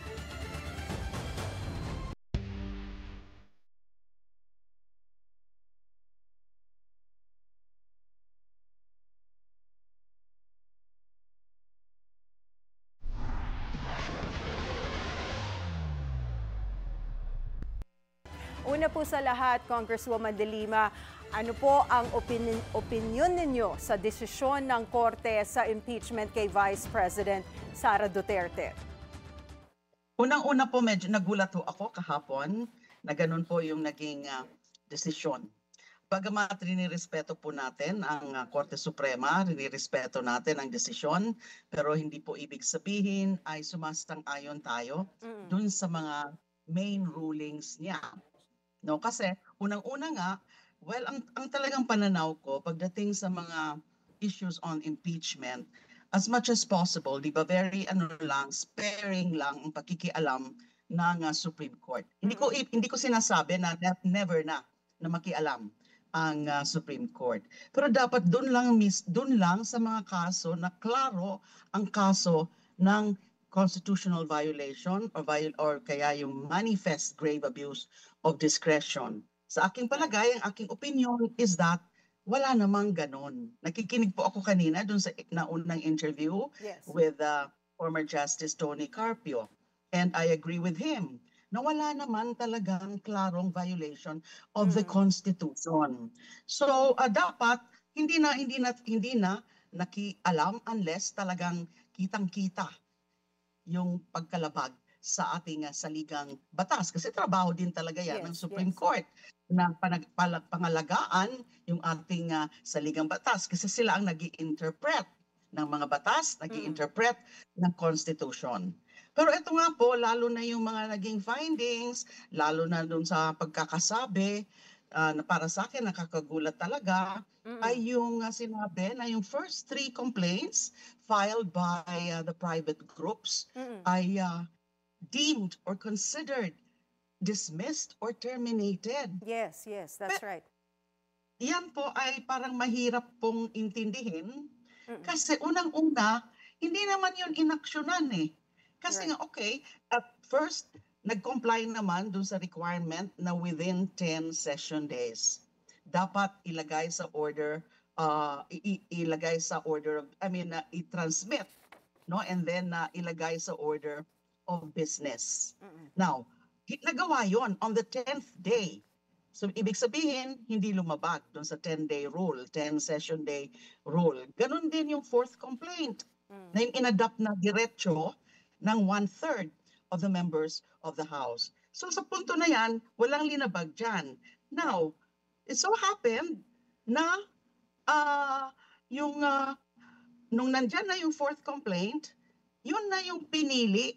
Una po sa lahat, Congresswoman De Lima, ano po ang opinion ninyo sa desisyon ng Korte sa impeachment kay Vice President Sara Duterte? Unang-una po medyo nagulat ho ako kahapon na ganun po yung naging desisyon. Bagamat rinirespeto po natin ang Korte Suprema, rinirespeto natin ang desisyon, pero hindi po ibig sabihin ay sumasang-ayon tayo dun sa mga main rulings niya. No, kasi unang-una nga Well, ang talagang pananaw ko pagdating sa mga issues on impeachment, as much as possible, di ba, very sparing lang ang pakikialam ng Supreme Court. Hindi ko sinasabi na never na makialam ang Supreme Court. Pero dapat doon lang sa mga kaso na klaro ang kaso ng constitutional violation or kaya yung manifest grave abuse of discretion. Sa aking palagay, ang aking opinion is that wala namang ganon. Nakikinig po ako kanina dun sa naunang interview with former Justice Tony Carpio. And I agree with him na wala naman talagang klarong violation of the Constitution. So dapat hindi na nakialam unless talagang kitang-kita yung pagkalabag sa ating saligang batas. Kasi trabaho din talaga yan ng Supreme Court na pangalagaan yung ating saligang batas. Kasi sila ang nag-i-interpret ng mga batas, nag-i-interpret ng Constitution. Pero ito nga po, lalo na yung mga naging findings, lalo na dun sa pagkakasabi, na para sa akin nakakagulat talaga, ay yung sinabi na yung first 3 complaints filed by the private groups ay deemed or considered dismissed or terminated. Yes, that's right. Yan po ay parang mahirap pong intindihin kasi unang-una, hindi naman yun inaksyonan eh. Kasi nga, okay, at first, nag-comply naman dun sa requirement na within 10 session days. Dapat ilagay sa order, i-transmit, no? And then ilagay sa order of business. Now, nagawa yon on the 10th day. So, ibig sabihin, hindi lumabag dun sa 10-day rule, 10 session day rule. Ganon din yung 4th complaint na yung inadapt na diretso ng 1/3 of the members of the House. So sa punto na yan, walang linabag dyan. Now, it so happened na nung nandyan na yung 4th complaint, yun na yung pinili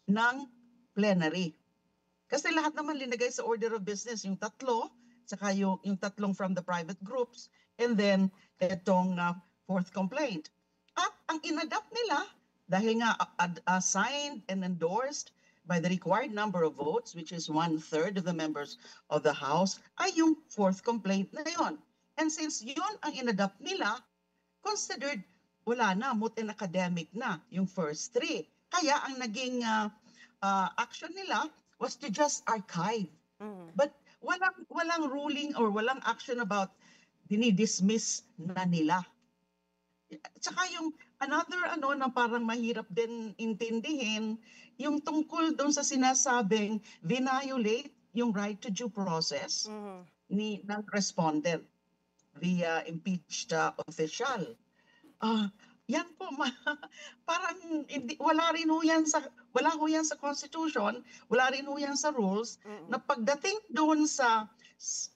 ng plenary. Kasi lahat naman linagay sa order of business, yung 3, saka yung 3 from the private groups, and then itong 4th complaint. At ang inadapt nila, dahil nga signed and endorsed by the required number of votes, which is 1/3 of the members of the House, ay yung 4th complaint na yon. And since yun ang inadapt nila, considered wala na, moot and academic na yung first 3. Kaya ang naging action nila was to just archive. But walang ruling or walang action about dinidismiss na nila. Tsaka yung another na parang mahirap din intindihin, yung tungkol doon sa sinasabing violate yung right to due process ng respondent, the impeached official. Yan po, parang wala ho yan sa Constitution, wala rin ho yan sa rules, na pagdating doon sa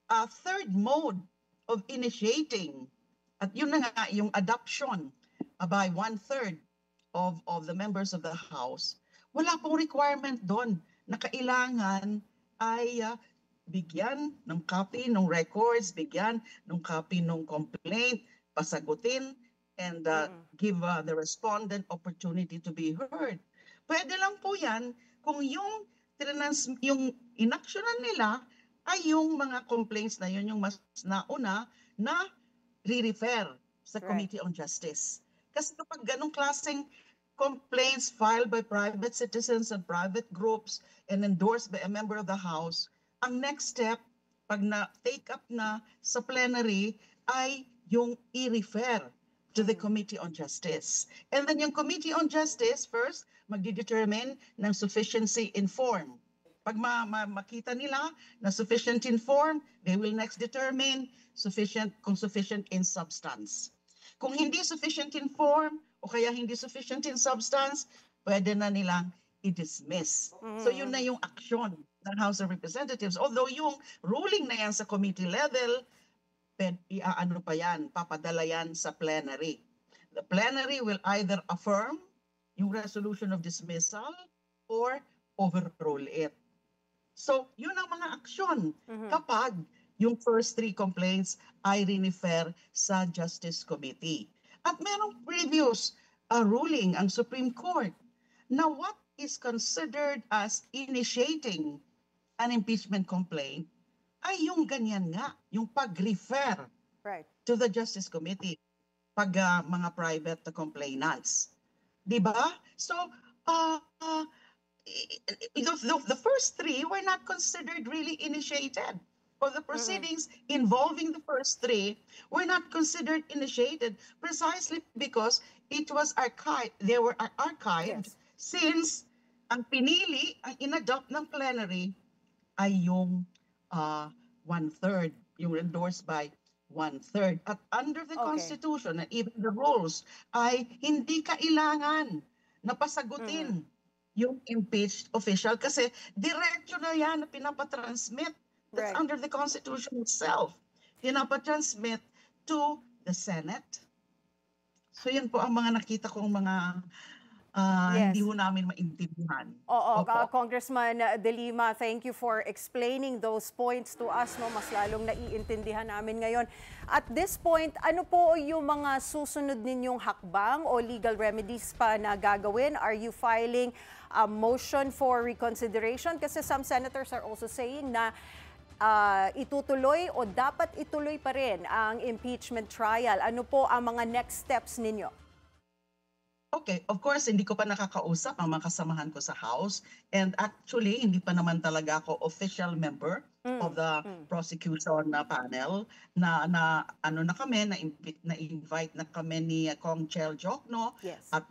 3rd mode of initiating, at yun na nga, yung adoption by 1/3 of the members of the House, wala pong requirement doon na kailangan ay bigyan ng copy ng records, bigyan ng copy ng complaint, pasagutin, and give the respondent opportunity to be heard. Pwede lang po yan kung yung inaksyonan nila ay yung mga complaints na yun, yung mas nauna na re-refer sa Committee on Justice. Kasi kapag ganong klaseng complaints filed by private citizens and private groups and endorsed by a member of the House, ang next step, pag na-take up na sa plenary, ay yung i-refer to the Committee on Justice. And then yung Committee on Justice, first, magdi-determine ng sufficiency in form. Pag makita nila na sufficient in form, they will next determine kung sufficient in substance. Kung hindi sufficient in form o kaya hindi sufficient in substance, pwede na nilang i-dismiss. So yun na yung aksyon ng House of Representatives. Although yung ruling na yan sa committee level, papadala yan sa plenary. The plenary will either affirm yung resolution of dismissal or overrule it. So, yun ang mga aksyon kapag yung first 3 complaints ay rinifer sa Justice Committee. At merong previous ruling ang Supreme Court na what is considered as initiating an impeachment complaint ay yung ganyan nga, yung pag-refer to the Justice Committee pag mga private complainants. Diba? So, the first 3 were not considered really initiated. Or the proceedings involving the first 3 were not considered initiated precisely because it was archived. They were archived since ang pinili, ang inadopt ng plenary ay yung 1/3, yung endorsed by 1/3. At under the Constitution and even the rules ay hindi kailangan na pasagutin yung impeached official kasi diretso na yan na pinapatransmit. That's under the Constitution itself. Pinapatransmit to the Senate. So yan po ang mga nakita kong mga hindi ho namin maintindihan. Congressman De Lima, thank you for explaining those points to us. No? Mas lalong naiintindihan namin ngayon. At this point, ano po yung mga susunod ninyong hakbang o legal remedies pa na gagawin? Are you filing a motion for reconsideration? Kasi some senators are also saying na itutuloy o dapat ituloy pa rin ang impeachment trial. Ano po ang mga next steps ninyo? Okay, of course, hindi ko pa nakakausap ang mga kasamahan ko sa House. And actually, hindi pa naman talaga ako official member of the prosecution panel na invite na kami ni Kong Chel Jokno at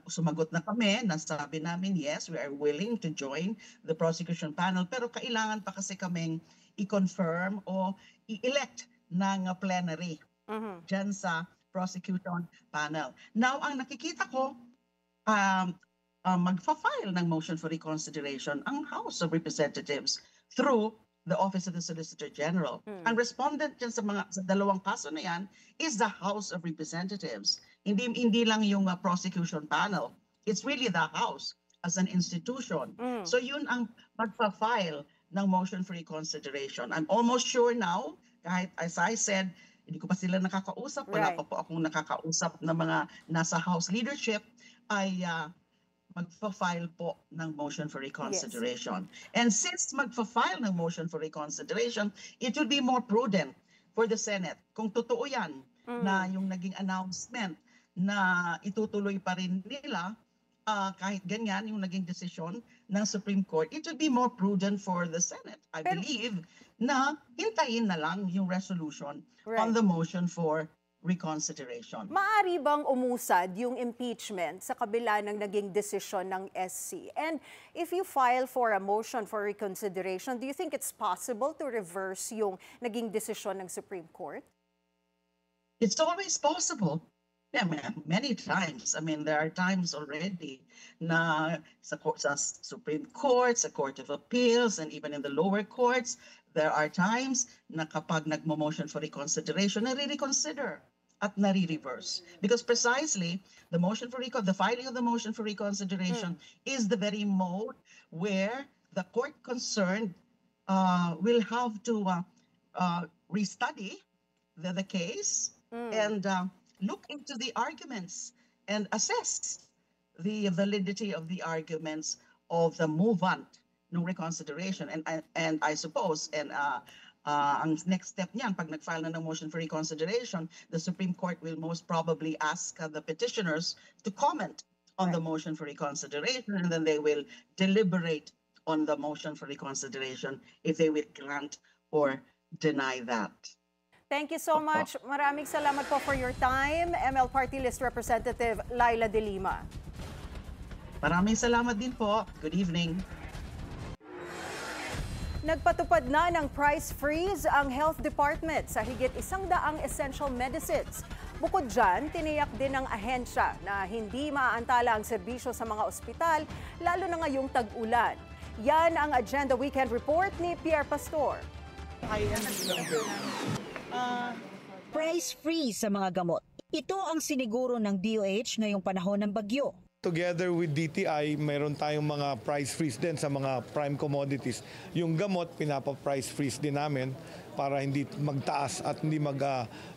sumagot na kami na sabi namin, yes, we are willing to join the prosecution panel pero kailangan pa kasi kaming i-confirm o i-elect ng plenary dyan sa prosecution panel. Now, ang nakikita ko, magfa-file ng motion for reconsideration ang House of Representatives through the Office of the Solicitor General. Ang respondent dyan sa dalawang kaso na yan is the House of Representatives. Hindi lang yung prosecution panel. It's really the House as an institution. So yun ang magfa-file ng motion for reconsideration. I'm almost sure now, kahit as I said, hindi ko pa sila nakakausap, wala pa po akong nakakausap na mga nasa House leadership, ay magfa-file po ng motion for reconsideration. And since magfa-file ng motion for reconsideration, it will be more prudent for the Senate. Kung totoo yan na yung naging announcement na itutuloy pa rin nila, kahit ganyan yung naging desisyon ng Supreme Court, it will be more prudent for the Senate, I believe, na hintayin na lang yung resolution on the motion for reconsideration. Maaari bang umusad yung impeachment sa kabila ng naging desisyon ng SC? And if you file for a motion for reconsideration, do you think it's possible to reverse yung naging desisyon ng Supreme Court? It's always possible. Yeah, many times. I mean, there are times already na sa Supreme Court, sa Court of Appeals, and even in the lower courts, there are times na kapag nagmo-motion for reconsideration, nare-reconsider at nare-reverse. Because precisely, the filing of the motion for reconsideration is the very mode where the court concerned will have to restudy the case and look into the arguments and assess the validity of the arguments of the movant ng reconsideration. And I suppose, ang next step niyan, pag nag-file na ng motion for reconsideration, the Supreme Court will most probably ask the petitioners to comment on the motion for reconsideration, and then they will deliberate on the motion for reconsideration if they will grant or deny that. Thank you so much. Maraming salamat po for your time, ML Party List Representative Laila De Lima. Maraming salamat din po. Good evening. Nagpatupad na ng price freeze ang Health Department sa higit 100 essential medicines. Bukod dyan, tiniyak din ng ahensya na hindi maaantala ang serbisyo sa mga ospital, lalo na ngayong tag-ulan. Yan ang Agenda Weekend Report ni Pierre Pastor. Price freeze sa mga gamot. Ito ang siniguro ng DOH ngayong panahon ng bagyo. Together with DTI, mayroon tayong mga price freeze din sa mga prime commodities. Yung gamot, pinapa-price freeze din namin. para hindi magtaas at hindi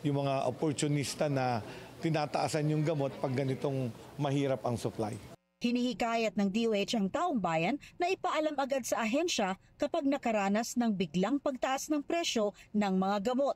yung mga opportunista na tinataasan yung gamot pag ganitong mahirap ang supply. Hinihikayat ng DOH ang taong bayan na ipaalam agad sa ahensya kapag nakaranas ng biglang pagtaas ng presyo ng mga gamot.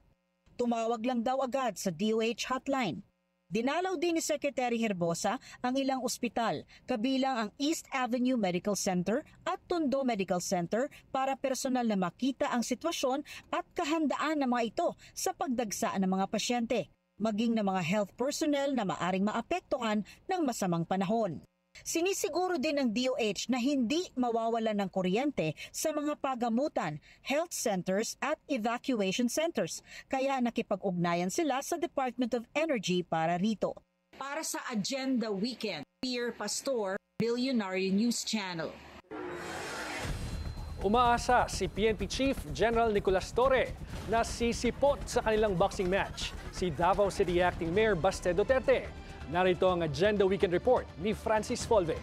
Tumawag lang daw agad sa DOH hotline. Dinalaw din ni Secretary Herbosa ang ilang ospital, kabilang ang East Avenue Medical Center at Tondo Medical Center para personal na makita ang sitwasyon at kahandaan ng mga ito sa pagdagsaan ng mga pasyente, maging ng mga health personnel na maaring maapektuhan ng masamang panahon. Sinisiguro din ng DOH na hindi mawawalan ng kuryente sa mga pagamutan, health centers at evacuation centers, kaya nakipag-ugnayan sila sa Department of Energy para rito. Para sa Agenda Weekend, Pierre Pastor, Billionaire News Channel. Umaasa si PNP Chief General Nicolas Torre na sisipot sa kanilang boxing match si Davao City Acting Mayor Baste Duterte. Narito ang Agenda Weekend Report ni Francis Folve.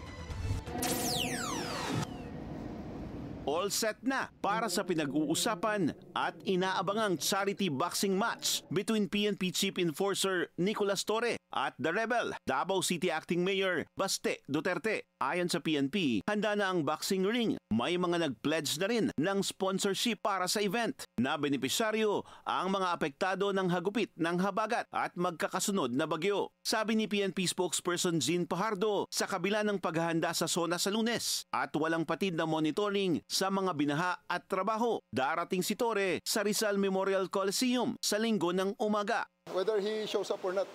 All set na para sa pinag-uusapan at inaabangang charity boxing match between PNP Chief Enforcer Nicolas Torre at the Rebel, Davao City Acting Mayor Baste Duterte. Ayon sa PNP, handa na ang boxing ring. May mga nag-pledge na rin ng sponsorship para sa event. Na benepisyaryo ang mga apektado ng hagupit ng habagat at magkakasunod na bagyo. Sabi ni PNP spokesperson Jean Pajardo, sa kabila ng paghahanda sa SONA sa Lunes at walang patid na monitoring sa mga binaha at trabaho, darating si Torre sa Rizal Memorial Coliseum sa Linggo ng umaga. Whether he shows up or not,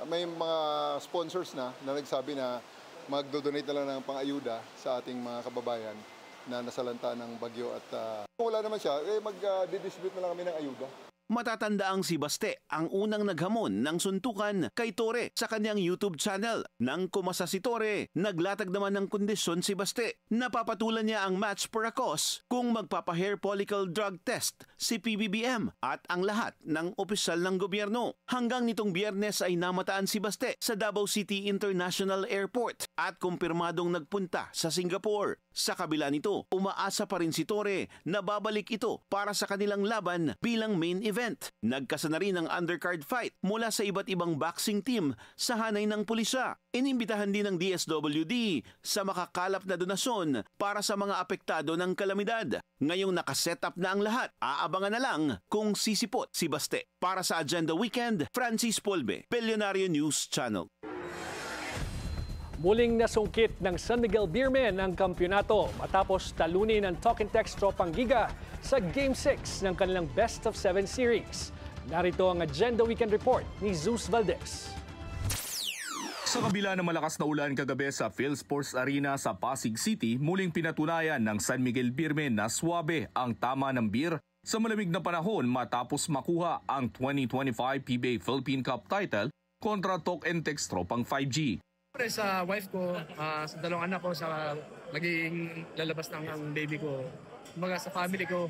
may mga sponsors na nagsabi na magdo-donate na lang ng pang-ayuda sa ating mga kababayan na nasalanta ng bagyo at kung wala naman siya, mag-distribute na lang kami ng ayuda. Matatandaang si Baste ang unang naghamon ng suntukan kay Torre sa kanyang YouTube channel. Nang kumasa si Torre, naglatag naman ng kondisyon si Baste. Napapatulan niya ang match per a cause kung magpapa-hair follicle drug test si PBBM at ang lahat ng opisyal ng gobyerno. Hanggang nitong Biyernes ay namataan si Baste sa Davao City International Airport at kumpirmadong nagpunta sa Singapore. Sa kabila nito, umaasa pa rin si Torre na babalik ito para sa kanilang laban bilang main event. Nagkasana rin ang undercard fight mula sa iba't ibang boxing team sa hanay ng pulisya. Inimbitahan din ng DSWD sa makakalap na donasyon para sa mga apektado ng kalamidad. Ngayong nakaset up na ang lahat, aabangan na lang kung sisipot si Baste. Para sa Agenda Weekend, Francis Polbe, Billionaire News Channel. Muling nasungkit ng San Miguel Beermen ang kampyonato matapos talunin ng Talk and Text Tropang Giga sa Game 6 ng kanilang Best of 7 series. Narito ang Agenda Weekend Report ni Zeus Valdez. Sa kabila ng malakas na ulan kagabi sa PhilSports Arena sa Pasig City, muling pinatunayan ng San Miguel Beermen na swabe ang tama ng beer sa malamig na panahon matapos makuha ang 2025 PBA Philippine Cup title kontra Talk and Text Tropang 5G. Sa wife ko, sa dalawang anak ko, sa magiging lalabas ng ang baby ko, mga sa family ko,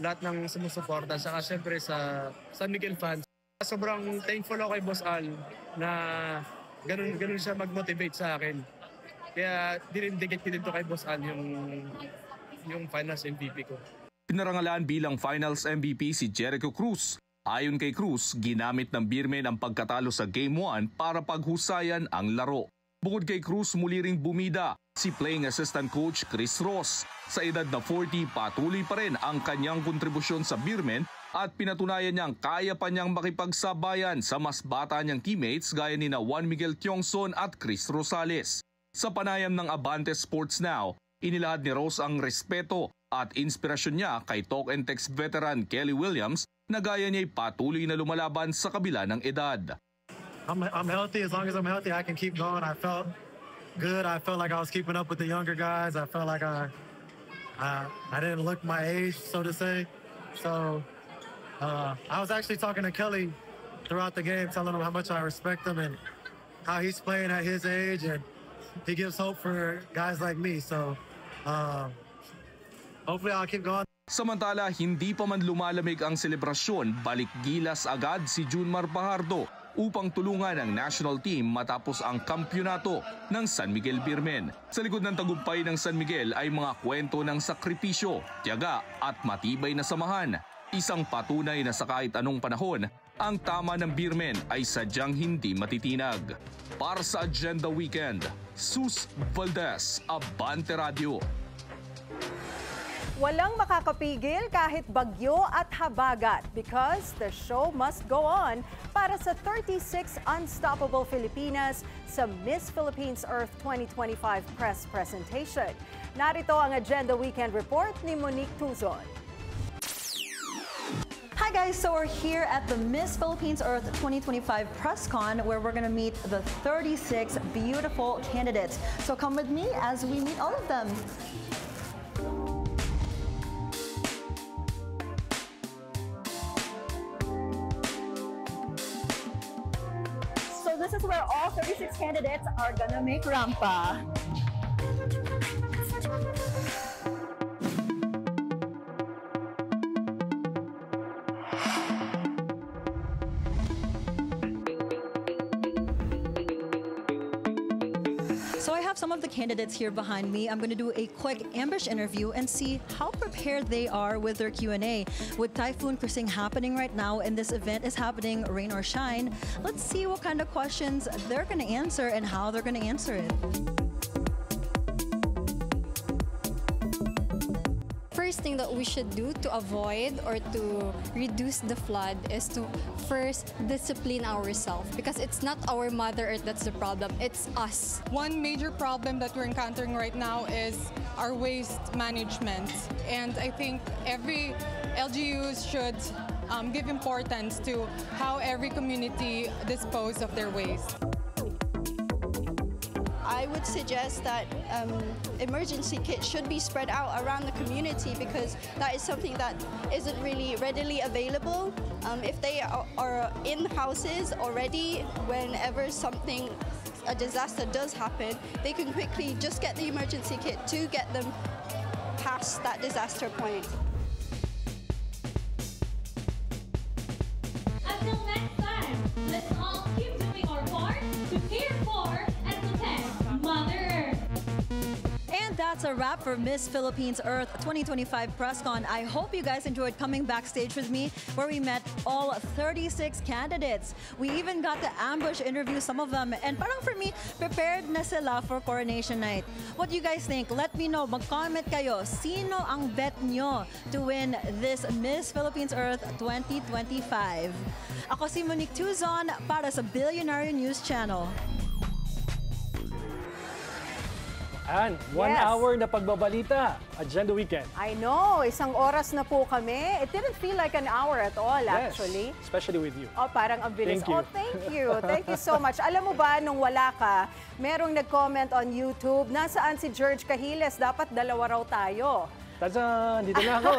lahat ng sumusuporta, saka syempre sa San Miguel fans. Sobrang thankful ako kay Boss Al na ganun siya mag-motivate sa akin. Kaya dinidikit ko dito kay Boss Al yung finals MVP ko. Pinarangalan bilang finals MVP si Jericho Cruz. Ayon kay Cruz, ginamit ng Beermen ang pagkatalo sa Game 1 para paghusayan ang laro. Bukod kay Cruz, muli ring bumida si playing assistant coach Chris Ross. Sa edad na 40, patuloy pa rin ang kanyang kontribusyon sa Beermen at pinatunayan niyang kaya pa niyang makipagsabayan sa mas bata niyang teammates gaya ni Juan Miguel Tiongson at Chris Rosales. Sa panayam ng Abante Sports Now, inilahad ni Ross ang respeto at inspirasyon niya kay Talk and Text veteran Kelly Williams na gaya niya'y patuloy na lumalaban sa kabila ng edad. I'm healthy. As long as I'm healthy, I can keep going. I felt good. I felt like I was keeping up with the younger guys. I felt like I didn't look my age, so to say. So I was actually talking to Kelly throughout the game, telling him how much I respect him and how he's playing at his age, and he gives hope for guys like me. So hopefully I'll keep going. Samantala, hindi pa man lumalamig ang selebrasyon, balik gilas agad si Junmar Pajardo upang tulungan ang national team matapos ang kampyonato ng San Miguel Beermen. Sa likod ng tagumpay ng San Miguel ay mga kwento ng sakripisyo, tiyaga at matibay na samahan. Isang patunay na sa kahit anong panahon, ang tama ng beermen ay sadyang hindi matitinag. Para sa Agenda Weekend, Sus Valdez, Abante Radio. Walang makakapigil kahit bagyo at habagat because the show must go on para sa 36 Unstoppable Filipinas sa Miss Philippines Earth 2025 press presentation. Narito ang Agenda Weekend Report ni Monique Tuzon. Hi guys, so we're here at the Miss Philippines Earth 2025 press con where we're going to meet the 36 beautiful candidates. So come with me as we meet all of them. So this is where all 36 candidates are going to make rampa. So I have some of the candidates here behind me. I'm going to do a quick ambush interview and see how prepared they are with their Q&A. With typhoon crossing happening right now and this event is happening rain or shine, let's see what kind of questions they're going to answer and how they're going to answer it. First thing that we should do to avoid or to reduce the flood is to first discipline ourselves, because it's not our Mother Earth that's the problem, it's us. One major problem that we're encountering right now is our waste management, and I think every LGUs should give importance to how every community dispose of their waste. I would suggest that emergency kits should be spread out around the community, because that is something that isn't really readily available. If they are in houses already, whenever a disaster does happen, they can quickly just get the emergency kit to get them past that disaster point. Until next time, let's all keep doing our part to care for and protect Mother Earth. And that's a wrap for Miss Philippines Earth 2025 press con. I hope you guys enjoyed coming backstage with me where we met all 36 candidates. We even got to ambush interview some of them, and parang for me, prepared na sila for coronation night. What do you guys think? Let me know. Mag-comment kayo. Sino ang bet nyo to win this Miss Philippines Earth 2025? Ako si Monique Tuzon para sa Billionaire News Channel. And 1 hour na pagbabalita, Agenda Weekend. I know, isang oras na po kami. It didn't feel like an hour at all, actually. Especially with you. Oh, parang ang bilis. Thank you. Oh, thank you. Thank you so much. Alam mo ba, nung wala ka, merong nag-comment on YouTube, nasaan si George Cahiles? Dapat dalawa raw tayo. Tazan! Dito na ako.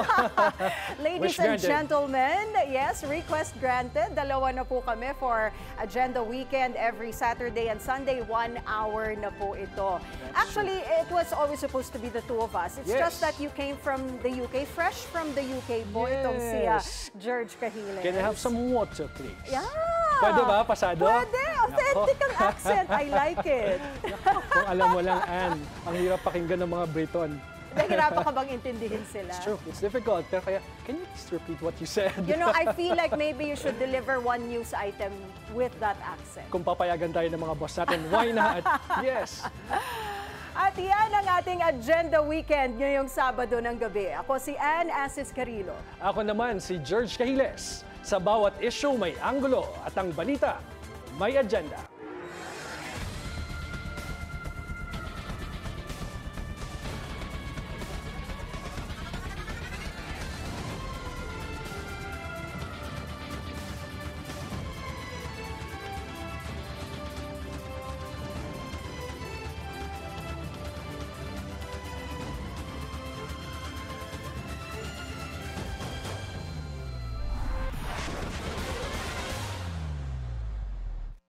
Ladies and gentlemen, yes, request granted. Dalawa na po kami for Agenda Weekend every Saturday and Sunday. 1 hour na po ito. Actually, it was always supposed to be the two of us. It's just that you came from the UK, fresh from the UK po itong si George Cahiles. Can I have some water, please? Yeah! Pwede ba? Pasado? Pwede! Authentic ang accent. I like it. Kung alam mo lang, Anne, ang hirap pakinggan ng mga Briton. Nahirapan ka bang intindihin sila? It's true. It's difficult. Pero kaya, can you just repeat what you said? You know, I feel like maybe you should deliver one news item with that accent. Kung papayagan tayo ng mga boss natin, why not? Yes! At yan ang ating Agenda Weekend ngayong Sabado ng gabi. Ako si Ann Asis Carilo. Ako naman si George Cahiles. Sa bawat issue may anggulo at ang balita may agenda.